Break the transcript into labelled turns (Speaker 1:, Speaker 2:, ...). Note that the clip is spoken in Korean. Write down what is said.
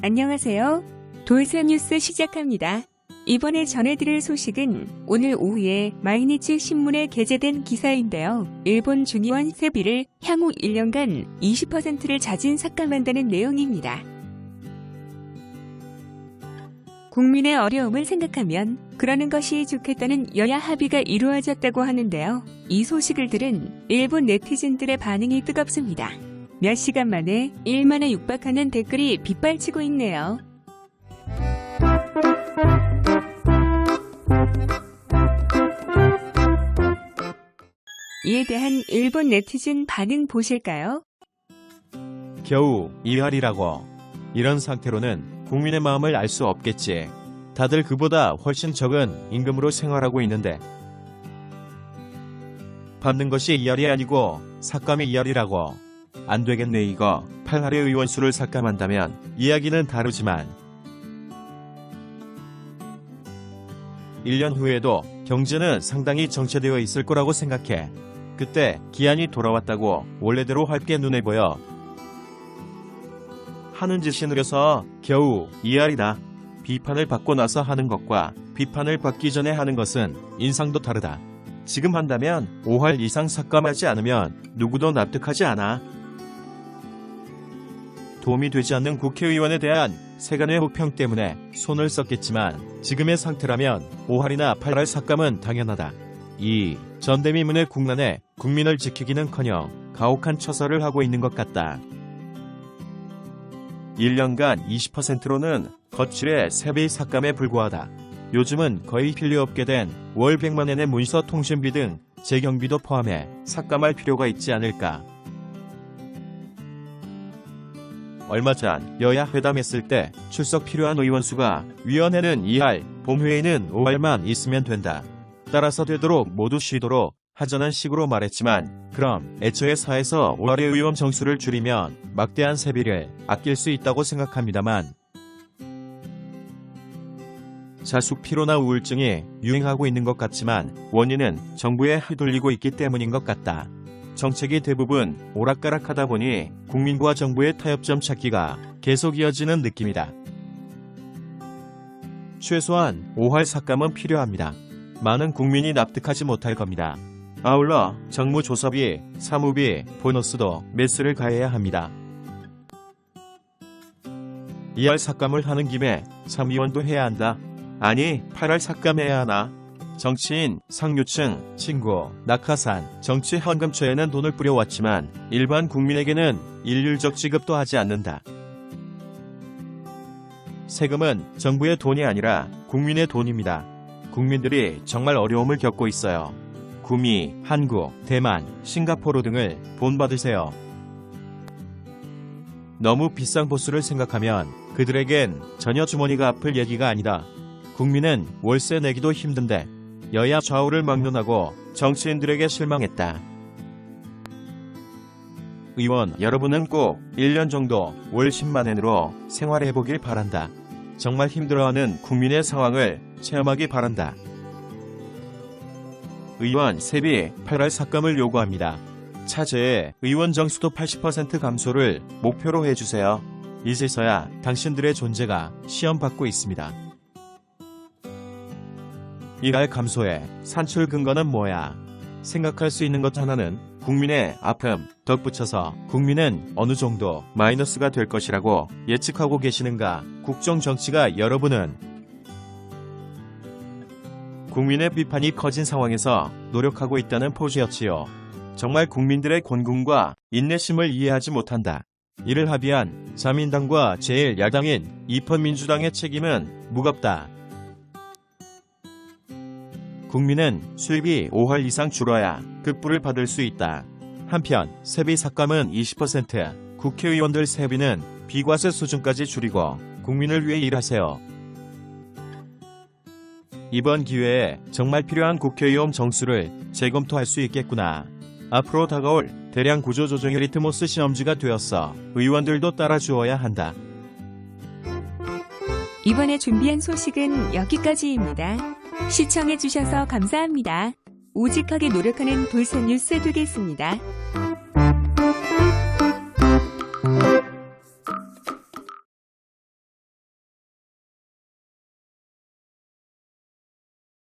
Speaker 1: 안녕하세요. 돌쇠 뉴스 시작합니다. 이번에 전해드릴 소식은 오늘 오후에 마이니치 신문에 게재된 기사인데요. 일본 중의원 세비를 향후 1년간 20%를 자진 삭감한다는 내용입니다. 국민의 어려움을 생각하면 그러는 것이 좋겠다는 여야 합의가 이루어졌다고 하는데요. 이 소식을 들은 일본 네티즌들의 반응이 뜨겁습니다. 몇 시간 만에 1만에 육박하는 댓글이 빗발치고 있네요. 이에 대한 일본 네티즌 반응 보실까요?
Speaker 2: 겨우 2할이라고. 이런 상태로는 국민의 마음을 알 수 없겠지. 다들 그보다 훨씬 적은 임금으로 생활하고 있는데. 받는 것이 2할이 아니고 삭감이 2할이라고. 안 되겠네 이거. 8할의 의원 수를 삭감한다면 이야기는 다르지만 1년 후에도 경제는 상당히 정체되어 있을 거라고 생각해. 그때 기한이 돌아왔다고 원래대로 할 게 눈에 보여. 하는 짓이 느려서 겨우 2할이다. 비판을 받고 나서 하는 것과 비판을 받기 전에 하는 것은 인상도 다르다. 지금 한다면 5할 이상 삭감하지 않으면 누구도 납득하지 않아. 도움이 되지 않는 국회의원에 대한 세간의 호평 때문에 손을 썼겠지만 지금의 상태라면 5할이나 8할 삭감은 당연하다. 이 전대미문의 국난에 국민을 지키기는커녕 가혹한 처사를 하고 있는 것 같다. 1년간 20%로는 거칠의 세배 삭감에 불과하다. 요즘은 거의 필요 없게 된 월 100만엔의 문서 통신비 등 재경비도 포함해 삭감할 필요가 있지 않을까. 얼마 전 여야 회담했을 때 출석 필요한 의원 수가 위원회는 2할, 본회의는 5할만 있으면 된다. 따라서 되도록 모두 쉬도록 하자는 식으로 말했지만 그럼 애초에 4에서 5할의 의원 정수를 줄이면 막대한 세비를 아낄 수 있다고 생각합니다만 자숙 피로나 우울증이 유행하고 있는 것 같지만 원인은 정부에 휘둘리고 있기 때문인 것 같다. 정책이 대부분 오락가락하다 보니 국민과 정부의 타협점 찾기가 계속 이어지는 느낌이다. 최소한 5할 삭감은 필요합니다. 많은 국민이 납득하지 못할 겁니다. 아울러 정무 조사비, 사무비, 보너스도 매스를 가해야 합니다. 2할 삭감을 하는 김에 참의원도 해야 한다. 아니 8할 삭감해야 하나? 정치인, 상류층, 친구, 낙하산, 정치 헌금처에는 돈을 뿌려왔지만 일반 국민에게는 일률적 지급도 하지 않는다. 세금은 정부의 돈이 아니라 국민의 돈입니다. 국민들이 정말 어려움을 겪고 있어요. 구미, 한국, 대만, 싱가포르 등을 본받으세요. 너무 비싼 보수를 생각하면 그들에겐 전혀 주머니가 아플 얘기가 아니다. 국민은 월세 내기도 힘든데 여야 좌우를 막론하고 정치인들에게 실망했다. 의원 여러분은 꼭 1년 정도 월 10만엔으로 생활해보길 바란다. 정말 힘들어하는 국민의 상황을 체험하기 바란다. 의원 세비 8할 삭감을 요구합니다. 차제에 의원 정수도 80% 감소를 목표로 해주세요. 이제서야 당신들의 존재가 시험받고 있습니다. 1할 감소의 산출 근거는 뭐야? 생각할 수 있는 것 하나는 국민의 아픔 덧붙여서 국민은 어느 정도 마이너스가 될 것이라고 예측하고 계시는가? 국정정치가 여러분은 국민의 비판이 커진 상황에서 노력하고 있다는 포즈였지요. 정말 국민들의 권궁과 인내심을 이해하지 못한다. 이를 합의한 자민당과 제1야당인 입헌민주당의 책임은 무겁다. 국민은 수입이 5할 이상 줄어야 급부를 받을 수 있다. 한편 세비 삭감은 20%, 국회의원들 세비는 비과세 수준까지 줄이고 국민을 위해 일하세요. 이번 기회에 정말 필요한 국회의원 정수를 재검토할 수 있겠구나. 앞으로 다가올 대량 구조조정이 리트모스 시험지가 되었어. 의원들도 따라주어야 한다.
Speaker 1: 이번에 준비한 소식은 여기까지입니다. 시청해주셔서 감사합니다. 오직하게 노력하는 돌쇠 뉴스 되겠습니다.